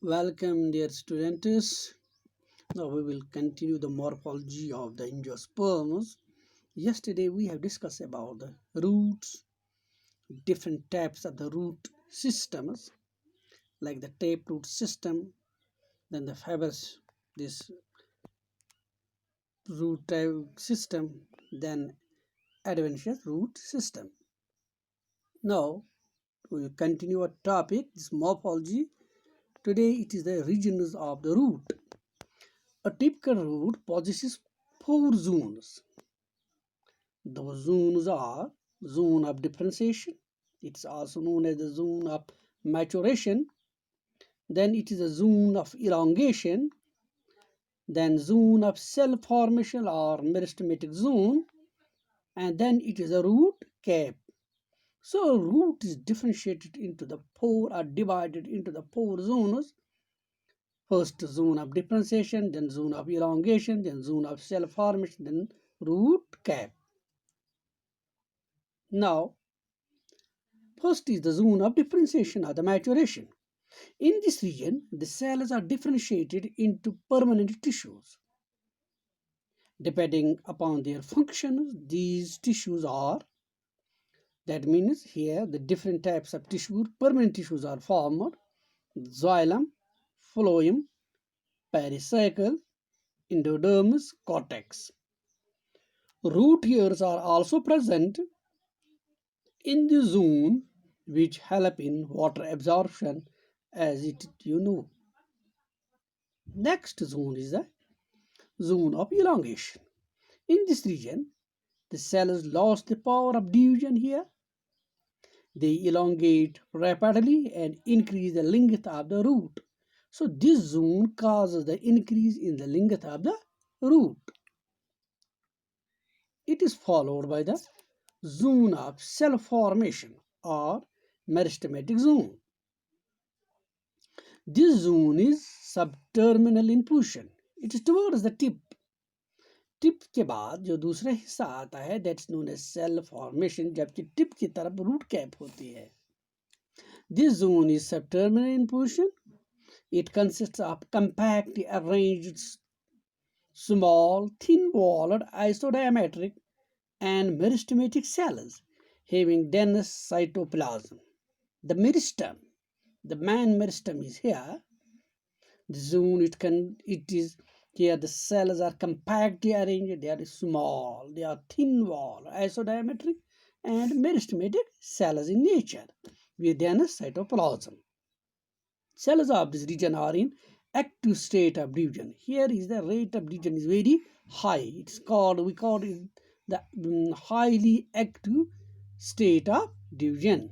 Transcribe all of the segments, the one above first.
Welcome, dear students. Now we will continue the morphology of the angiosperms. Yesterday we have discussed about the roots, different types of the root systems, like the taproot system, then the fibrous, this root type system, then adventitious root system. Now we will continue our topic, this morphology. Today it is the regions of the root. A typical root possesses 4 zones. Those zones are zone of differentiation. It's also known as the zone of maturation. Then it is a zone of elongation. Then zone of cell formation or meristematic zone. And then it is a root cap. So root is differentiated into the 4 or divided into the 4 zones. First zone of differentiation, then zone of elongation, then zone of cell formation, then root cap. Now, first is the zone of differentiation or the maturation. In this region, the cells are differentiated into permanent tissues. Depending upon their functions, these tissues are, that means here the different types of tissue, permanent tissues are formed: xylem, phloem, pericycle, endodermis, cortex. Root hairs are also present in the zone which help in water absorption, as it you know. Next zone is the zone of elongation. In this region, the cells lost the power of division here. They elongate rapidly and increase the length of the root. So this zone causes the increase in the length of the root. It is followed by the zone of cell formation or meristematic zone. This zone is subterminal in position. It is towards the tip. Tip के बाद जो दूसरा हिस्सा आता है that's known as cell formation, जबकि tip की तरफ रूट कैप होती है. This zone is subterminal in position. It consists of compact arranged small thin-walled isodiametric and meristematic cells having dense cytoplasm. The meristem, the main meristem is here. The zone it is here the cells are compactly arranged, they are small, they are thin-walled, isodiametric and meristematic cells in nature with dense cytoplasm. Cells of this region are in active state of division. Here is the rate of division is very high. It's called, we call it the highly active state of division.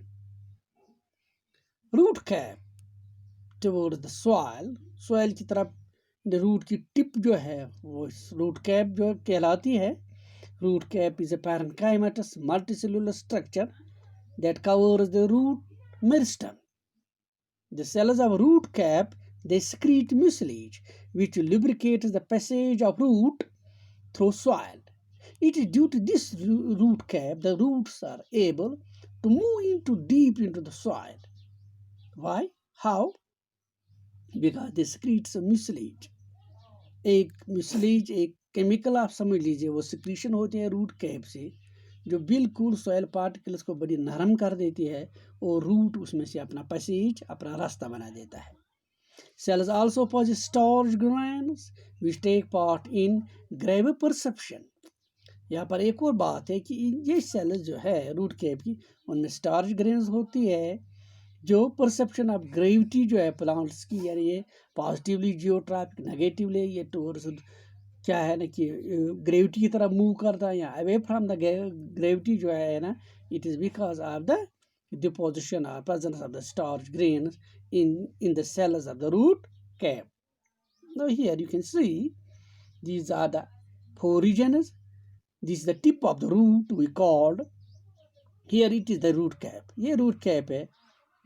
Root cap towards the soil की तरफ root की tip जो है वो root cap जो कहलाती है. Root cap is a parenchymatous multicellular structure that covers the root meristem. The cells of root cap, they secrete mucilage which lubricates the passage of root through soil. It is due to this root cap the roots are able to move deep into the soil. Why? How? Because they secrete some mucilage. एक mucilage एक chemical आप समझ लीजिए, वो secretion होते हैं root cap से जो बिल्कुल सॉइल पार्टिकल्स को बड़ी नरम कर देती है और रूट उसमें से अपना पैसेज, अपना रास्ता बना देता है. Cells also possess storage grains which take part in grave perception. यहाँ पर एक और बात है कि ये सेल्स जो है रूट कैप की, उनमें स्टार्च ग्रेन्स होती है जो परसेप्शन ऑफ ग्रेविटी जो है प्लांट्स की, यानी ये पॉजिटिवली जियोट्रॉपिक, नेगेटिवली ये टूवर्ड्स क्या है ना कि ग्रेविटी की तरफ मूव करता है या अवे फ्रॉम द ग्रेविटी जो है ना, it is because of the deposition or presence of the starch grains in the cells of the root cap. Now here you can see these are the 4 regions. This is the tip of the root we called. Here it is the root cap. ये root cap है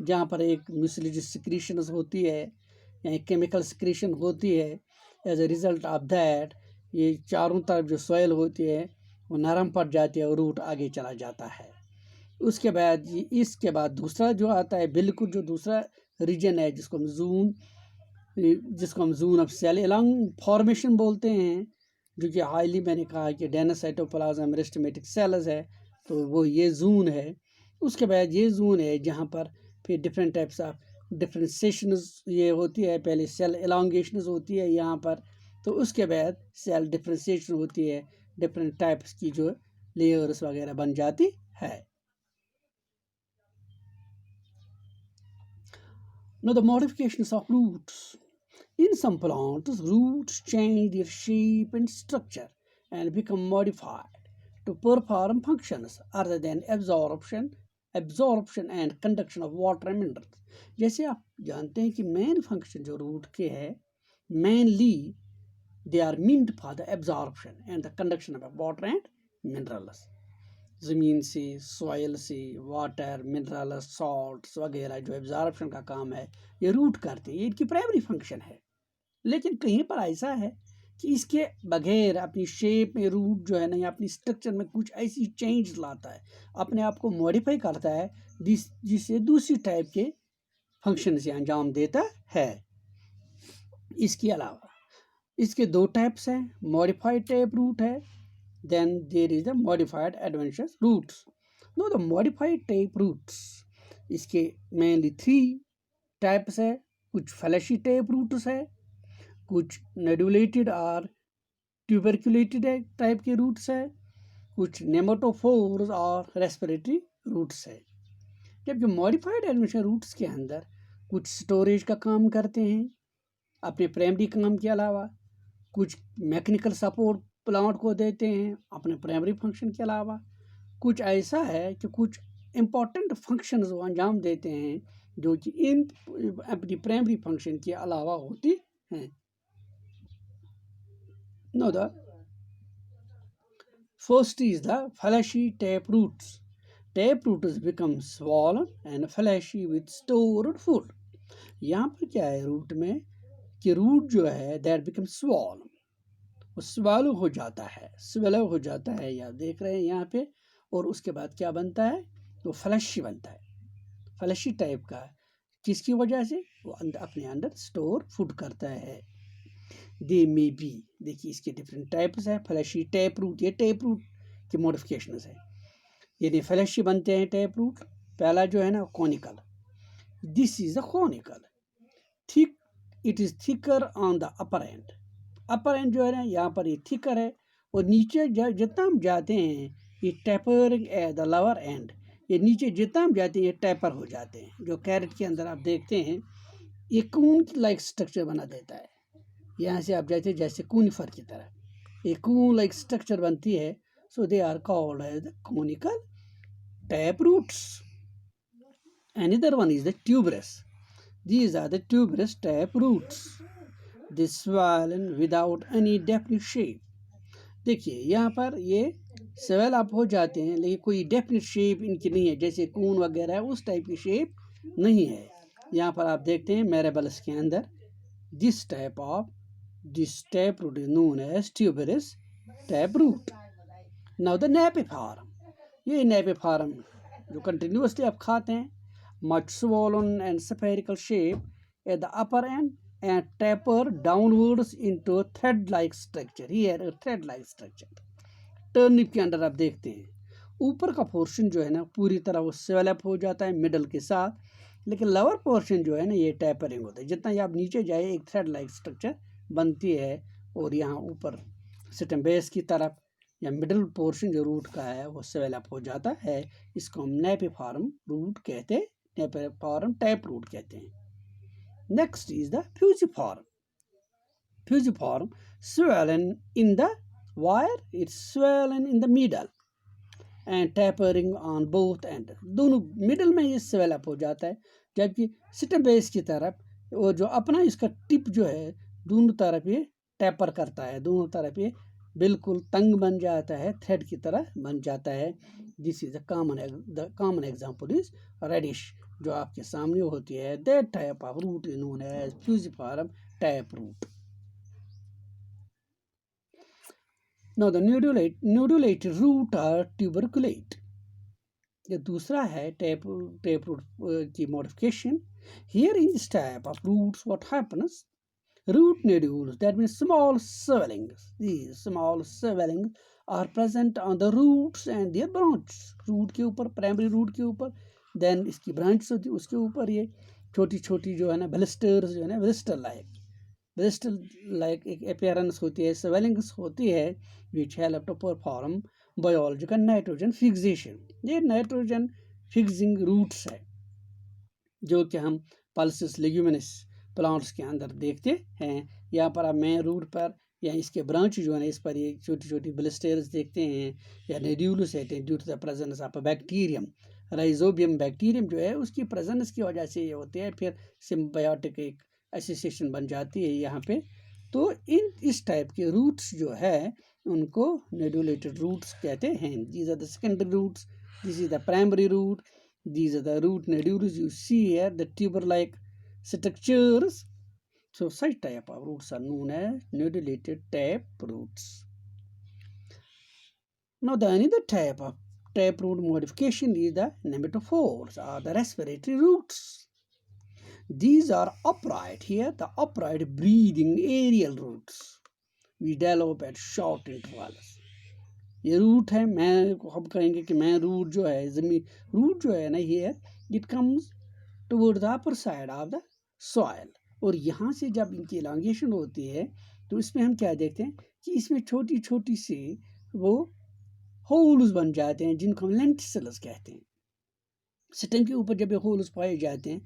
जहाँ पर एक mucilage secretion होती है या एक chemical secretion होती है. As a result of that ये चारों तरफ जो soil होती है वो नरम पड़ जाती है और root आगे चला जाता है. उसके बाद इसके बाद दूसरा जो आता है, बिल्कुल जो दूसरा रीजन है जिसको हम जोन जिसको हम zone of cell along formation बोलते हैं, जो कि हाईली मैंने कहा कि डेनस साइटोप्लाज्म मेरिस्टेमेटिक सेल्स है, तो वो ये जून है। उसके बाद ये जून है जहाँ पर फिर डिफरेंट टाइप्स ऑफ डिफ्रेंसिएशंस ये होती है। पहले सेल एलॉन्गेशंस होती है यहाँ पर, तो उसके बाद सेल डिफ्रेंसिएशन होती है, डिफरेंट टाइप्स की जो लेयर्स वगैरह बन जाती है। Now the modifications of roots. In some plants, roots change their shape and structure and become modified to perform functions other than absorption and conduction of water and minerals. जैसे आप जानते हैं कि मेन फंक्शन जो root के है, mainly they are meant for the absorption and the conduction of water and minerals. ज़मीन से, सॉइल से वाटर, मिनरल, सॉल्ट्स वगैरह जो एब्जॉर्प्शन का काम है ये रूट करते हैं, ये इनकी प्राइमरी फंक्शन है। लेकिन कहीं पर ऐसा है कि इसके बगैर अपनी शेप में रूट जो है ना, या अपनी स्ट्रक्चर में कुछ ऐसी चेंज लाता है, अपने आप को मॉडिफाई करता है, जिससे दूसरी टाइप के फंक्शन से अंजाम देता है। इसके अलावा इसके दो टाइप्स हैं, मॉडिफाइड टाइप रूट है, then there is the modified adventitious roots. Now the modified type roots, इसके mainly 3 types है। कुछ fleshy type roots है, कुछ nodulated और tuberculated type के roots है, कुछ nematophores और respiratory roots है। जबकि modified adventitious roots के अंदर कुछ स्टोरेज का काम करते हैं अपने प्राइमरी काम के अलावा, कुछ मैकेनिकल सपोर्ट प्लांट को देते हैं अपने प्राइमरी फंक्शन के अलावा, कुछ ऐसा है कि कुछ इम्पोर्टेंट फंक्शंस वो अंजाम देते हैं जो कि इन अपनी प्राइमरी फंक्शन के अलावा होती हैं। Now the first is the fleshy taproots. Taproots become swollen and fleshy with stored food. यहाँ पर क्या है रूट में कि रूट जो है that becomes swollen, स्वेलो हो जाता है, स्वेलो हो जाता है, या देख रहे हैं यहाँ पे। और उसके बाद क्या बनता है, तो फ्लैशी बनता है, फ्लैशी टाइप का। किसकी वजह से, वो अपने अंदर स्टोर फूड करता है। दे मे बी, देखिए इसके डिफरेंट टाइप्स है। फ्लैशी टैप रूट, ये टैप रूट के मॉडिफिकेशंस है। यदि फ्लैशी बनते हैं टैप रूट, पहला जो है ना conical, this is a conical, thick, it is thicker on the upper and. Upper and जो है ना यहाँ पर ये थिकर है, और नीचे जितना हम जाते हैं ये tapering at the lower and, ये नीचे जितना हम जाते हैं ये टैपर हो जाते हैं। जो कैरेट के अंदर आप देखते हैं ये कून लाइक स्ट्रक्चर बना देता है। यहाँ से आप जाते हैं जैसे कूनिफर की तरह, ये कून लाइक स्ट्रक्चर बनती है। So they are called as the conical tap roots. Another one is the tuberous, these are the tuberous tap roots, they swollen without any definite shape. देखिए यहाँ पर ये स्वेल अप हो जाते हैं, लेकिन कोई डेफिनेट शेप इनकी नहीं है, जैसे कून वगैरह है उस टाइप की शेप नहीं है। यहाँ पर आप देखते हैं मेरेबल्स के अंदर this tap root is known as tuberous tap root. Now the napiform, ये नेपिफॉर्म जो कंटिन्यूसली आप खाते हैं, much swollen and spherical shape at the upper end and taper downwards into a thread-like structure. Here a thread-like structure. Turnip के अंदर आप देखते हैं ऊपर का पोर्शन जो है ना पूरी तरह वो स्वेलअप हो जाता है मिडल के साथ, लेकिन लोअर पोर्शन जो है ना ये टैपरिंग होता है। जितना ही आप नीचे जाए एक थ्रेड लाइक स्ट्रक्चर बनती है, और यहाँ ऊपर सिस्टम बेस की तरफ या मिडल पोर्शन जो रूट का है वो स्वेलअप हो जाता है। इसको हम नेपिफॉर्म रूट कहते हैं, नेपिफॉर्म टैप रूट कहते हैं। Next is the fusiform. Fusiform swollen in the wire, it's swollen in the middle and tapering on both ends. दोनों मिडल में ये स्वेल अप हो जाता है, जबकि सिस्टम बेस की तरफ वो जो अपना इसका टिप जो है दोनों तरफ ये टैपर करता है, दोनों तरफ ये बिल्कुल तंग बन जाता है, थ्रेड की तरह बन जाता है। This is the common example is radish जो आपके सामने होती है। That type of root is known as fusiform tap root. Now the nodulated root और ट्यूबरकुलेट, ये दूसरा है टैप रूट की modification. Here in this type of roots what happens, Root nodules, that means small swellings. These small swellings are present on the roots and their branches. Root के ऊपर, primary root के ऊपर, then इसकी branches होती है उसके ऊपर ये छोटी छोटी जो है ना blisters जो है ना blister like एक appearance होती है, swellings होती है, which help to perform biological nitrogen fixation. ये nitrogen fixing roots है जो कि हम पल्सिस लेग्यूमिनस प्लांट्स के अंदर देखते हैं। यहाँ पर आप मेन रूट पर या इसके ब्रांच जो है ना इस पर ये छोटी छोटी ब्लिस्टर्स देखते हैं या नोड्यूल्स रहते हैं due to the presence of bacterium. Rhizobium bacterium जो है उसकी प्रेजेंस की वजह से ये होते हैं, फिर सिम्बायोटिक एक एसोसिएशन बन जाती है यहाँ पे। तो इस टाइप के रूट्स जो है उनको नोडुलेटेड रूट्स कहते हैं। These are the secondary roots, this is the primary root, these are the root nodules you see here, the tuber-like structures. So such type of roots are known as nodulated tap roots. Now the another type of taproot modification is the nematophores or the respiratory roots. These are upright here, the upright breathing aerial roots. We develop at short intervals. ये root है, मैं हम कहेंगे कि मैं root जो है जमीन रूट जो है ना ये it comes toward the upper side of the soil, और यहाँ से जब इनकी एलांगेशन होती है तो इसमें हम क्या देखते हैं कि इसमें छोटी छोटी से वो होल्स बन जाते हैं जिनको हम लेंटिसेल्स कहते हैं। स्टेम के ऊपर जब ये होल्स पाए जाते हैं,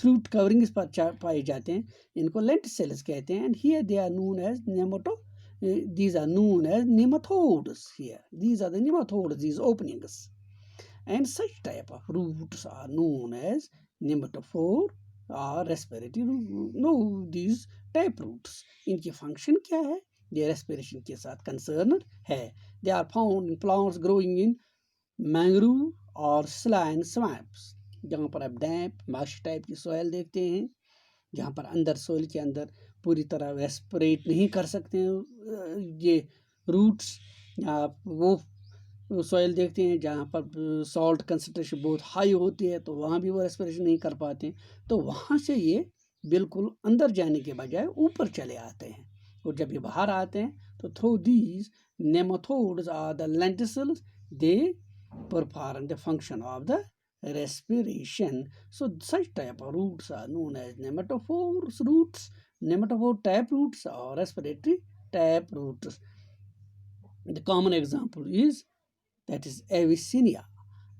फ्रूट कवरिंग्स पर पाए जाते हैं, इनको लेंटिसेल्स कहते हैं। And here they are known as these are known as nematodes here. These are the nematodes, these openings. And such type of roots are known as nematophore or respiratory root. No, these type roots. इनकी function क्या है? ये respiration के साथ concerned है. They are found in plants growing in mangrove or saline swamps. जहाँ पर आप damp, marshy type की soil देखते हैं, जहाँ पर अंदर सोइल के अंदर पूरी तरह रेस्पिरेट नहीं कर सकते हैं ये रूट्स, आप वो सॉइल देखते हैं जहाँ पर सॉल्ट कंसंट्रेशन बहुत हाई होती है तो वहाँ भी वो रेस्पिरेशन नहीं कर पाते, तो वहाँ से ये बिल्कुल अंदर जाने के बजाय ऊपर चले आते हैं, और जब ये बाहर आते हैं तो through these nematodes are the lenticels they perform the function of the respiration. So such type of roots are known as nematophore roots, nematophore tap roots or respiratory tap roots. The common example is Avicennia.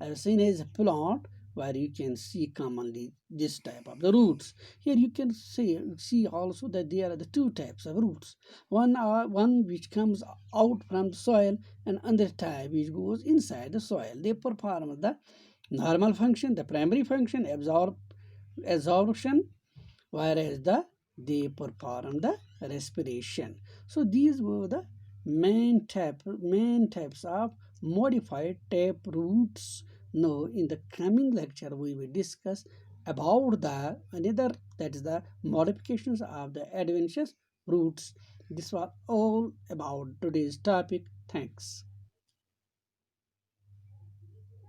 Avicennia is a plant where you can see commonly this type of the roots. Here you can see also that there are the two types of roots. One which comes out from the soil, and another type which goes inside the soil. They perform the normal function, the primary function, absorption, whereas they perform the respiration. So these were the main types of modified tap roots. Now in the coming lecture we will discuss about the another, that is the modifications of the adventitious roots. This was all about today's topic. Thanks.